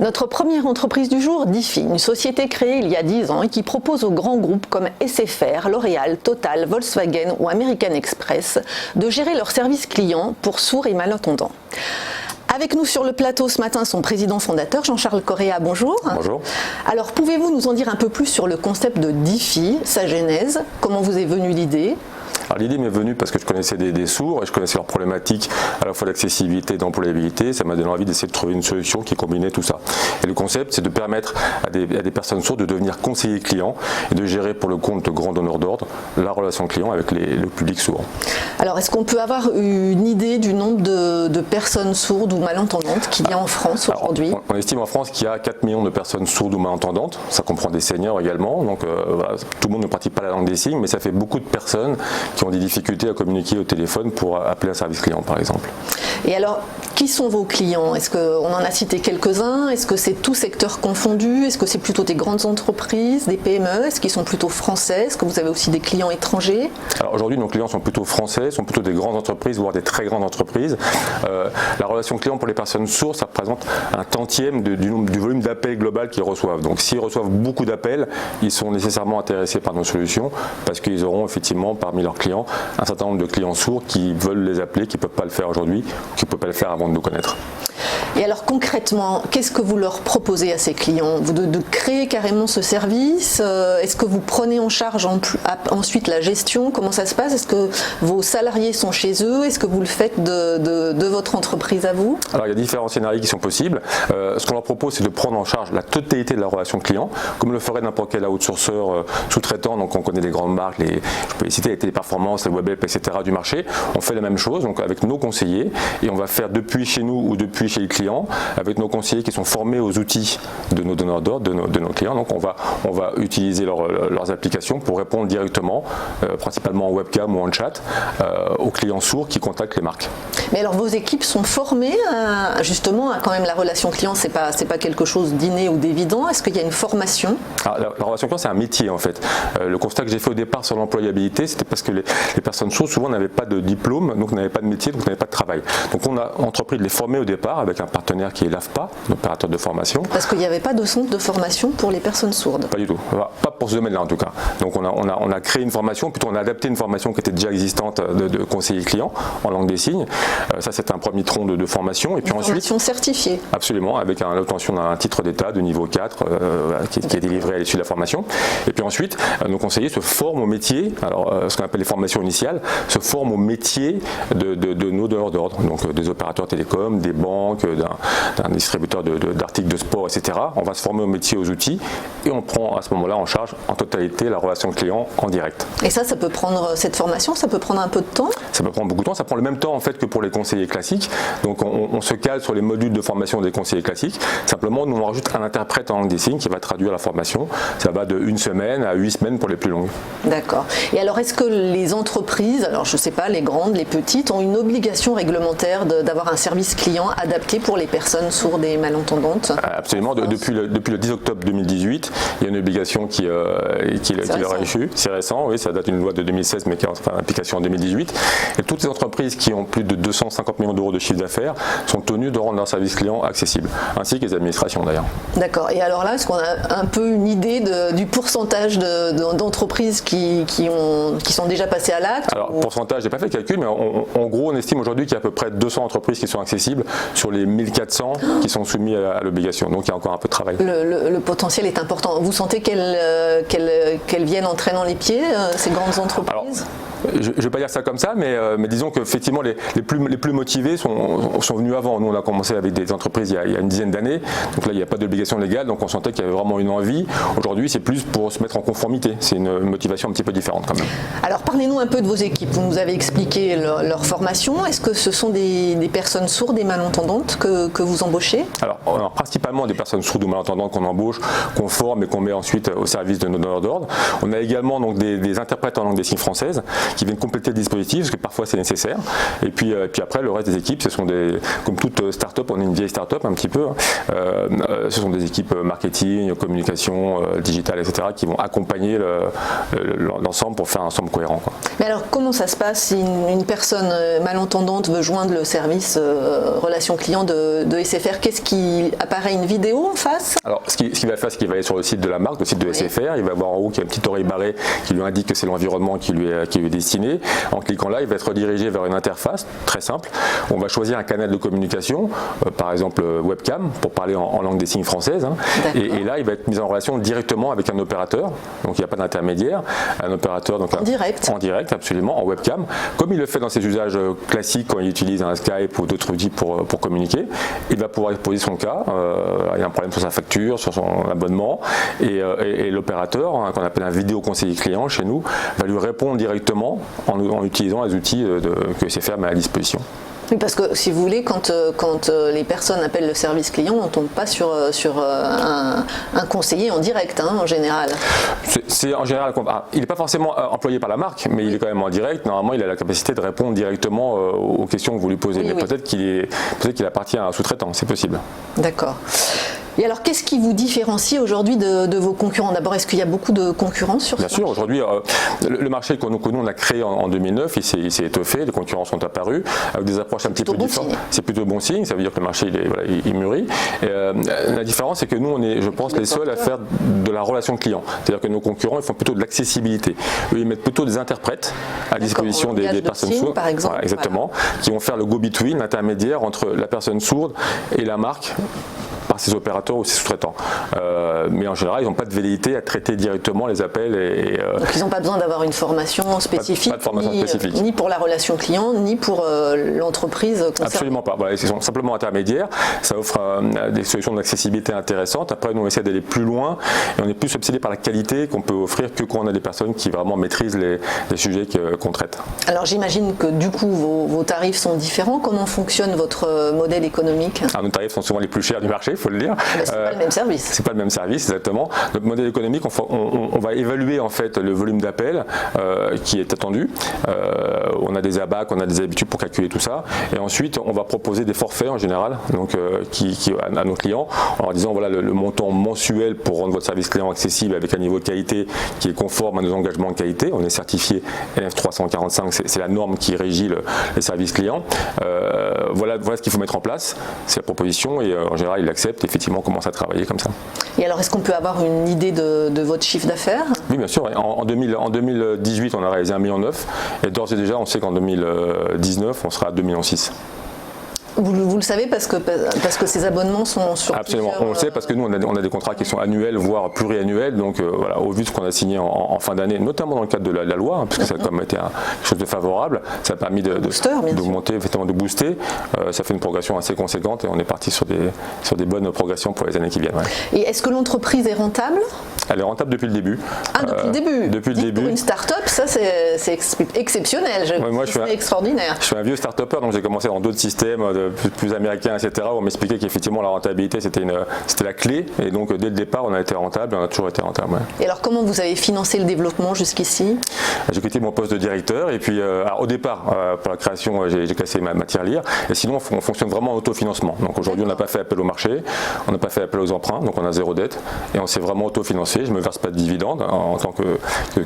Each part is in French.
Notre première entreprise du jour, Diffy, une société créée il y a 10 ans et qui propose aux grands groupes comme SFR, L'Oréal, Total, Volkswagen ou American Express de gérer leurs services clients pour sourds et malentendants. Avec nous sur le plateau ce matin, son président fondateur, Jean-Charles Correa, bonjour. Bonjour. Alors, pouvez-vous nous en dire un peu plus sur le concept de Diffy, sa genèse, comment vous est venue l'idée ? Alors l'idée m'est venue parce que je connaissais des sourds et je connaissais leurs problématiques à la fois d'accessibilité et d'employabilité. Ça m'a donné envie d'essayer de trouver une solution qui combinait tout ça. Et le concept, c'est de permettre à des personnes sourdes de devenir conseillers clients et de gérer pour le compte de grands donneurs d'ordre la relation client avec le public sourd. Alors, est-ce qu'on peut avoir une idée du nombre de personnes sourdes ou malentendantes qu'il y a en France aujourd'hui ? On estime en France qu'il y a 4 millions de personnes sourdes ou malentendantes. Ça comprend des seniors également. Donc voilà, tout le monde ne pratique pas la langue des signes, mais ça fait beaucoup de personnes qui ont des difficultés à communiquer au téléphone pour appeler un service client par exemple. Et alors, qui sont vos clients ? Est-ce qu'on en a cité quelques-uns ? Est-ce que c'est tout secteur confondu ? Est-ce que c'est plutôt des grandes entreprises, des PME ? Est-ce qu'ils sont plutôt français ? Est-ce que vous avez aussi des clients étrangers ? Alors aujourd'hui, nos clients sont plutôt français, sont plutôt des grandes entreprises, voire des très grandes entreprises. La relation client pour les personnes sourdes, ça représente un tantième du volume d'appels global qu'ils reçoivent. Donc s'ils reçoivent beaucoup d'appels, ils sont nécessairement intéressés par nos solutions parce qu'ils auront effectivement parmi leurs clients un certain nombre de clients sourds qui veulent les appeler, qui ne peuvent pas le faire aujourd'hui, qui ne peuvent pas le faire avant de nous connaître. Et alors concrètement, qu'est-ce que vous leur proposez à ces clients ? De créer carrément ce service ? Est-ce que vous prenez en charge ensuite la gestion ? Comment ça se passe ? Est-ce que vos salariés sont chez eux ? Est-ce que vous le faites de votre entreprise à vous ? Alors il y a différents scénarios qui sont possibles. Ce qu'on leur propose, c'est de prendre en charge la totalité de la relation client, comme le ferait n'importe quel outsourceur sous-traitant. Donc on connaît les grandes marques, je peux les citer, les Téléperformance, les Webhelp, etc. du marché. On fait la même chose donc avec nos conseillers et on va faire depuis chez nous ou depuis chez les clients avec nos conseillers qui sont formés aux outils de nos donneurs d'ordre, de nos clients. Donc on va utiliser leurs applications pour répondre directement, principalement en webcam ou en chat, aux clients sourds qui contactent les marques. Mais alors vos équipes sont formées justement à quand même la relation client, c'est pas quelque chose d'inné ou d'évident. Est-ce qu'il y a une formation ? Alors, la relation client, c'est un métier en fait. Le constat que j'ai fait au départ sur l'employabilité, c'était parce que les personnes sourdes souvent n'avaient pas de diplôme, donc n'avaient pas de métier, donc n'avaient pas de travail. Donc on a entrepris de les former au départ avec un partenaire qui est l'AFPA, l'opérateur de formation. Parce qu'il n'y avait pas de centre de formation pour les personnes sourdes. Pas du tout, pas pour ce domaine-là en tout cas. Donc on a créé une formation, plutôt on a adapté une formation qui était déjà existante de conseiller client en langue des signes. Ça c'est un premier tronc de formation. Et puis ensuite, formation certifiée. Absolument, avec l'obtention d'un titre d'état de niveau 4 qui est délivré à l'issue de la formation. Et puis ensuite, nos conseillers se forment au métier, alors ce qu'on appelle les formations initiales, se forment au métier de nos donneurs d'ordre, donc des opérateurs télécoms, des banques, d'un distributeur d'articles de sport, etc. On va se former au métier, aux outils, et on prend à ce moment-là en charge en totalité la relation client en direct. Et ça peut prendre, cette formation, ça peut prendre un peu de temps ? Ça peut prendre beaucoup de temps, ça prend le même temps en fait que pour les conseillers classiques. Donc on se cale sur les modules de formation des conseillers classiques. Simplement, nous on rajoute un interprète en langue des signes qui va traduire la formation. Ça va de 1 semaine à 8 semaines pour les plus longues. D'accord. Et alors est-ce que les entreprises, alors je ne sais pas, les grandes, les petites, ont une obligation réglementaire d'avoir un service client adapté pour les personnes sourdes et malentendantes ? Absolument. Depuis le 10 octobre 2018, il y a une obligation qui leur est issue. C'est récent, oui, ça date d'une loi de 2016 mais qui est en application en 2018. Et toutes les entreprises qui ont plus de 250 millions d'euros de chiffre d'affaires sont tenues de rendre leur service client accessible, ainsi que les administrations d'ailleurs. D'accord. Et alors là, est-ce qu'on a un peu une idée du pourcentage d'entreprises qui sont déjà passées à l'acte ? Alors, pourcentage, j'ai pas fait le calcul, mais en gros, on estime aujourd'hui qu'il y a à peu près 200 entreprises qui sont accessibles sur les 1400 qui sont soumis à l'obligation. Donc, il y a encore un peu de travail. Le potentiel est important. Vous sentez qu'elles viennent en traînant les pieds, ces grandes entreprises ? Alors, je ne vais pas dire ça comme ça, mais disons qu'effectivement les plus motivés sont venus avant. Nous on a commencé avec des entreprises il y a une dizaine d'années, donc là il n'y a pas d'obligation légale, donc on sentait qu'il y avait vraiment une envie. Aujourd'hui c'est plus pour se mettre en conformité, c'est une motivation un petit peu différente quand même. Alors parlez-nous un peu de vos équipes, vous nous avez expliqué leur formation, est-ce que ce sont des personnes sourdes et malentendantes que vous embauchez ? Alors principalement des personnes sourdes ou malentendantes qu'on embauche, qu'on forme et qu'on met ensuite au service de nos donneurs d'ordre. On a également donc des interprètes en langue des signes française. qui viennent compléter le dispositif, parce que parfois c'est nécessaire. Et puis après, le reste des équipes, ce sont comme toute start-up, on est une vieille start-up un petit peu, ce sont des équipes marketing, communication, digital, etc., qui vont accompagner l'ensemble pour faire un ensemble cohérent, quoi. Mais alors, comment ça se passe si une personne malentendante veut joindre le service relations clients de SFR? Qu'est-ce qui apparaît, une vidéo en face? Alors, ce qu'il va faire, c'est qu'il va aller sur le site de la marque, le site de SFR, il va voir en haut qu'il y a une petite oreille barrée qui lui indique que c'est l'environnement qui lui est destiné. En cliquant là, il va être redirigé vers une interface très simple. On va choisir un canal de communication, par exemple webcam, pour parler en langue des signes française, hein. Et là, il va être mis en relation directement avec un opérateur, donc il n'y a pas d'intermédiaire, un opérateur donc en direct, absolument, en webcam, comme il le fait dans ses usages classiques quand il utilise un Skype ou d'autres outils pour communiquer. Il va pouvoir poser son cas, il y a un problème sur sa facture, sur son abonnement, et l'opérateur, hein, qu'on appelle un vidéo conseiller client chez nous, va lui répondre directement en utilisant les outils que SFR met à disposition. Oui, parce que si vous voulez, quand les personnes appellent le service client, on ne tombe pas sur un conseiller en direct, hein, en général. C'est en général, il n'est pas forcément employé par la marque, mais il est quand même en direct. Normalement, il a la capacité de répondre directement aux questions que vous lui posez. Mais peut-être qu'il appartient à un sous-traitant, c'est possible. D'accord. Et alors, qu'est-ce qui vous différencie aujourd'hui de vos concurrents? D'abord, est-ce qu'il y a beaucoup de concurrence sur ce marché? Bien sûr, aujourd'hui, le marché que nous on a créé en 2009, il s'est étoffé, les concurrents sont apparus, avec des approches un petit peu différentes. C'est plutôt bon signe, ça veut dire que le marché il mûrit. La différence, c'est que nous, on est, je pense, les seuls à faire de la relation client. C'est-à-dire que nos concurrents, ils font plutôt de l'accessibilité. Eux, ils mettent plutôt des interprètes à disposition des personnes sourdes, par exemple, voilà, exactement, qui vont faire le go-between, l'intermédiaire entre la personne sourde et la marque, par ses opérateurs ou ses sous-traitants. Mais en général, ils n'ont pas de velléité à traiter directement les appels. Donc ils n'ont pas besoin d'avoir une formation spécifique, pas de formation spécifique, ni pour la relation client, ni pour l'entreprise concernée. Absolument pas. Voilà, ils sont simplement intermédiaires. Ça offre des solutions d'accessibilité intéressantes. Après, nous, on essaie d'aller plus loin et on est plus obsédé par la qualité qu'on peut offrir que quand on a des personnes qui vraiment maîtrisent les sujets qu'on traite. Alors j'imagine que du coup, vos tarifs sont différents. Comment fonctionne votre modèle économique? Alors, nos tarifs sont souvent les plus chers du marché, il faut le dire. C'est pas le même service. C'est pas le même service, exactement. Notre modèle économique, on va évaluer en fait le volume d'appels qui est attendu. On a des abacs, on a des habitudes pour calculer tout ça. Et ensuite, on va proposer des forfaits en général, donc à nos clients, en leur disant voilà le montant mensuel pour rendre votre service client accessible avec un niveau de qualité qui est conforme à nos engagements de qualité. On est certifié NF345, c'est la norme qui régit les services clients. Voilà ce qu'il faut mettre en place. C'est la proposition et en général, il accepte, effectivement, on commence à travailler comme ça. Et alors, est-ce qu'on peut avoir une idée de votre chiffre d'affaires? Oui, bien sûr. En 2018, on a réalisé 1,9 million et d'ores et déjà, on sait qu'en 2019, on sera à 2,6 millions. Vous le savez parce que ces abonnements sont sur Absolument, on le sait parce que nous on a des contrats qui sont annuels voire pluriannuels, donc voilà, au vu de ce qu'on a signé en fin d'année, notamment dans le cadre de la loi, hein, parce que ça a quand même été quelque chose de favorable, ça a permis d'augmenter, effectivement de booster, ça fait une progression assez conséquente et on est parti sur des bonnes progressions pour les années qui viennent. Ouais. Et est-ce que l'entreprise est rentable? Elle est rentable depuis le début. Ah, depuis le début. Depuis le début. Pour une start-up, ça c'est exceptionnel, c'est extraordinaire. Je suis un vieux start-upper, donc j'ai commencé dans d'autres systèmes plus américains, etc., où on m'expliquait qu'effectivement la rentabilité c'était la clé, et donc dès le départ on a été rentable, on a toujours été rentable. Ouais. Et alors comment vous avez financé le développement jusqu'ici? J'ai quitté mon poste de directeur, et puis alors, au départ, pour la création, j'ai cassé ma tirelire, et sinon on fonctionne vraiment en autofinancement. Donc aujourd'hui on n'a pas fait appel au marché, on n'a pas fait appel aux emprunts, donc on a zéro dette, et on s'est vraiment autofinancé. Je ne me verse pas de dividendes en tant que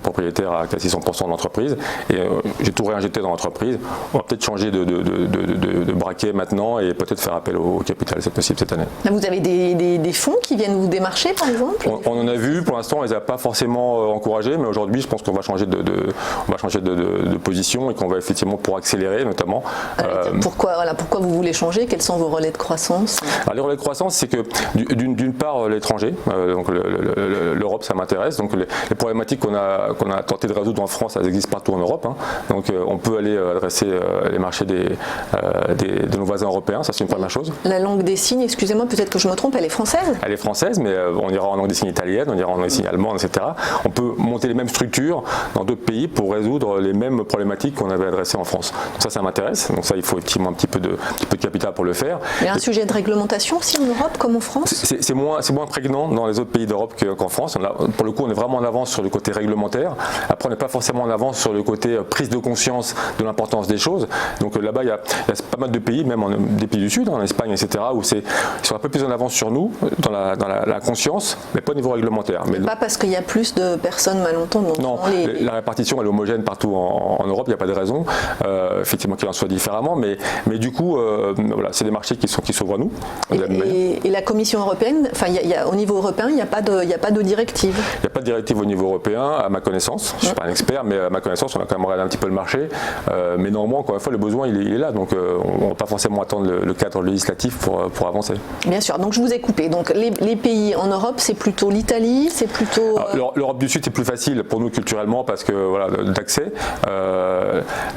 propriétaire à quasi 100% de l'entreprise, et j'ai tout réinjecté dans l'entreprise. On va peut-être changer de braquet maintenant et peut-être faire appel au capital, c'est possible cette année. Là, vous avez des fonds qui viennent vous démarcher par exemple? On en a vu, pour l'instant on ne les a pas forcément encouragés, mais aujourd'hui je pense qu'on va changer de position et qu'on va effectivement pour accélérer notamment. Pourquoi vous voulez changer? Quels sont vos relais de croissance? Alors, les relais de croissance, c'est que d'une part l'étranger, donc l'Europe ça m'intéresse, donc les problématiques qu'on a tenté de résoudre en France, elles existent partout en Europe, hein. Donc on peut aller adresser les marchés de nos voisins européens, ça c'est une première chose. La langue des signes, excusez-moi, peut-être que je me trompe, elle est française? Elle est française, mais on ira en langue des signes italienne, on ira en langue des signes allemande, etc. On peut monter les mêmes structures dans d'autres pays pour résoudre les mêmes problématiques qu'on avait adressées en France. Donc ça m'intéresse, donc ça il faut effectivement un petit peu de capital pour le faire. Il y a un sujet de réglementation aussi en Europe comme en France? C'est moins prégnant dans les autres pays d'Europe qu'en France. France. Pour le coup, on est vraiment en avance sur le côté réglementaire. Après, on n'est pas forcément en avance sur le côté prise de conscience de l'importance des choses. Donc là-bas, il y a pas mal de pays, même des pays du Sud, en Espagne, etc., où ils sont un peu plus en avance sur nous dans la conscience, mais pas au niveau réglementaire. Mais pas parce qu'il y a plus de personnes malentendantes. Non, la répartition elle est homogène partout en Europe, il n'y a pas de raison, effectivement qu'il en soit différemment, mais du coup, voilà, c'est des marchés qui s'ouvrent à nous. Et la Commission européenne, au niveau européen, il n'y a pas de directive. Il n'y a pas de directive au niveau européen, à ma connaissance. Je ne suis pas un expert, mais à ma connaissance, on a quand même regardé un petit peu le marché. Mais néanmoins, encore une fois, le besoin, il est là. Donc, on ne va pas forcément attendre le cadre législatif pour avancer. Bien sûr. Donc, je vous ai coupé. Donc, les pays en Europe, c'est plutôt l'Italie, c'est plutôt... L'Europe du Sud, c'est plus facile pour nous culturellement parce que, voilà, d'accès.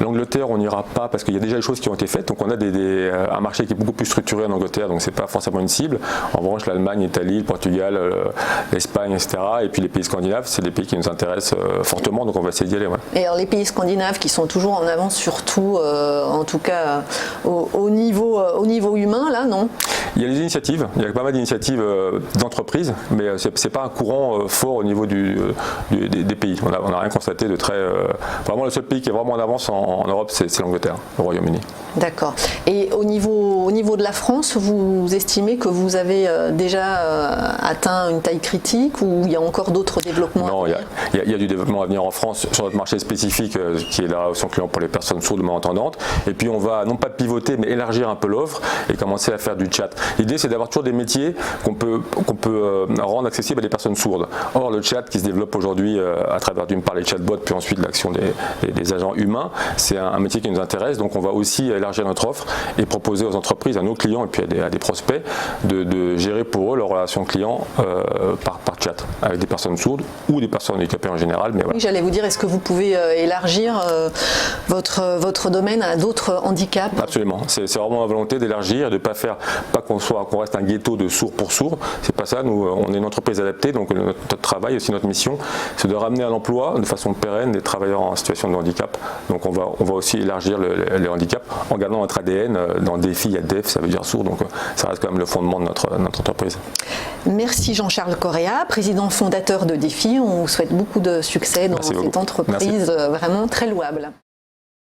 L'Angleterre, on n'ira pas parce qu'il y a déjà des choses qui ont été faites. Donc, on a un marché qui est beaucoup plus structuré en Angleterre. Donc, c'est pas forcément une cible. En revanche, l'Allemagne, l'Italie, le Portugal, l'Espagne, etc. Et puis les pays scandinaves, c'est des pays qui nous intéressent fortement, donc on va essayer d'y aller. Ouais. Et alors les pays scandinaves qui sont toujours en avance, surtout, en tout cas au niveau humain, là, non? Il y a des initiatives, il y a pas mal d'initiatives d'entreprises, mais c'est pas un courant fort au niveau des pays. On n'a rien constaté de très... vraiment, le seul pays qui est vraiment en avance en Europe, c'est l'Angleterre, le Royaume-Uni. D'accord. Et au niveau de la France, vous estimez que vous avez déjà atteint une taille critique ou il y a encore d'autres développements? Non, il y a du développement à venir en France sur notre marché spécifique qui est la relation client pour les personnes sourdes ou malentendantes. Et puis on va non pas pivoter mais élargir un peu l'offre et commencer à faire du chat. L'idée c'est d'avoir toujours des métiers qu'on peut rendre accessibles à des personnes sourdes. Or le chat qui se développe aujourd'hui à travers d'une part les chatbots puis ensuite l'action des agents humains, c'est un métier qui nous intéresse. Donc on va aussi élargir notre offre et proposer aux entreprises, à nos clients et puis à des prospects de gérer pour eux leur relation client par chat avec des personnes sourdes ou des personnes handicapées en général. Mais voilà. Oui, j'allais vous dire, est-ce que vous pouvez élargir votre domaine à d'autres handicaps? Absolument. C'est vraiment la volonté d'élargir, de pas qu'on reste un ghetto de sourds pour sourds. C'est pas ça. Nous, on est une entreprise adaptée, donc notre travail, aussi notre mission, c'est de ramener à l'emploi de façon pérenne des travailleurs en situation de handicap. Donc on va aussi élargir les handicaps en gardant notre ADN. Dans défi, il y a DEF, ça veut dire sourd, donc ça reste quand même le fondement de notre entreprise. Merci Jean-Charles Correa, président fondateur de Défi. On vous souhaite beaucoup de succès dans cette entreprise vraiment très louable.